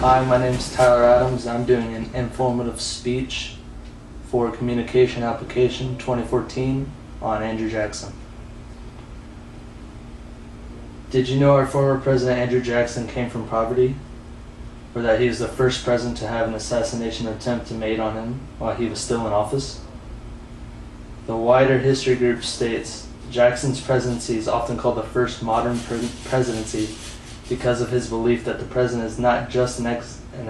Hi, my name is Tyler Adams. I'm doing an informative speech for Communication Application 2014 on Andrew Jackson. Did you know our former President Andrew Jackson came from poverty? Or that he was the first president to have an assassination attempt made on him while he was still in office? The Wider History Group states Jackson's presidency is often called the first modern presidency because of his belief that the president is not just an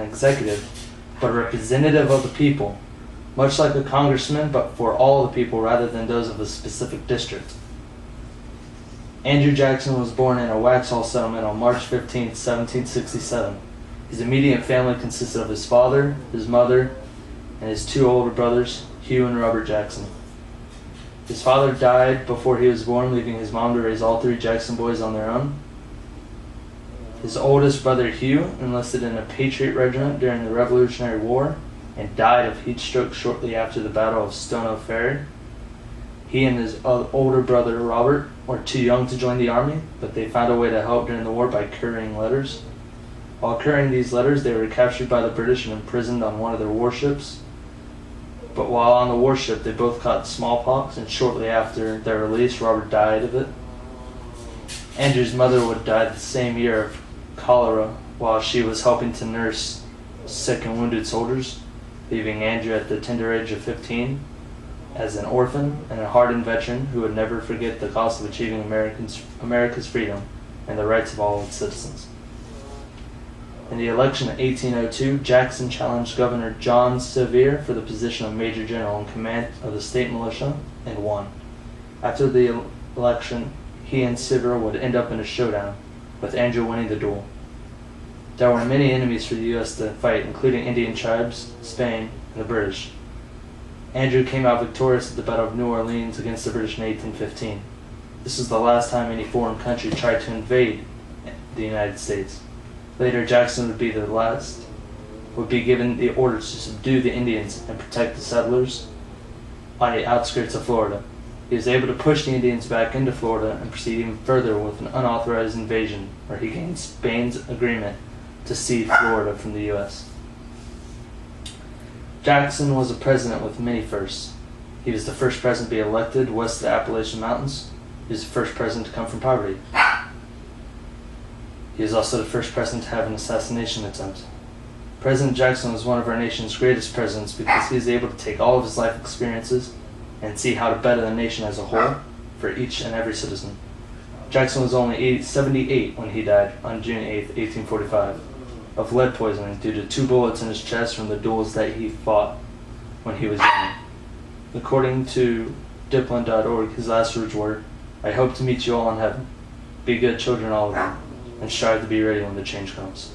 executive, but a representative of the people, much like a congressman, but for all the people rather than those of a specific district. Andrew Jackson was born in a Waxhaw settlement on March 15, 1767. His immediate family consisted of his father, his mother, and his two older brothers, Hugh and Robert Jackson. His father died before he was born, leaving his mom to raise all three Jackson boys on their own. His oldest brother, Hugh, enlisted in a Patriot regiment during the Revolutionary War and died of heat stroke shortly after the Battle of Stono Ferry. He and his older brother, Robert, were too young to join the army, but they found a way to help during the war by couriering letters. While couriering these letters, they were captured by the British and imprisoned on one of their warships. But while on the warship, they both caught smallpox, and shortly after their release, Robert died of it. Andrew's mother would die the same year of cholera while she was helping to nurse sick and wounded soldiers, leaving Andrew at the tender age of 15 as an orphan and a hardened veteran who would never forget the cost of achieving America's freedom and the rights of all its citizens. In the election of 1802, Jackson challenged Governor John Sevier for the position of Major General in command of the state militia and won. After the election, he and Sevier would end up in a showdown, with Andrew winning the duel. There were many enemies for the U.S. to fight, including Indian tribes, Spain, and the British. Andrew came out victorious at the Battle of New Orleans against the British in 1815. This was the last time any foreign country tried to invade the United States. Later, Jackson would be given the order to subdue the Indians and protect the settlers on the outskirts of Florida. He was able to push the Indians back into Florida and proceed even further with an unauthorized invasion, where he gained Spain's agreement to cede Florida from the U.S. Jackson was a president with many firsts. He was the first president to be elected west of the Appalachian Mountains. He was the first president to come from poverty. He was also the first president to have an assassination attempt. President Jackson was one of our nation's greatest presidents because he was able to take all of his life experiences and see how to better the nation as a whole for each and every citizen. Jackson was only 78 when he died on June 8, 1845, of lead poisoning due to 2 bullets in his chest from the duels that he fought when he was young. According to Diplan.org, his last words were, "I hope to meet you all in heaven. Be good children, all of you, and strive to be ready when the change comes."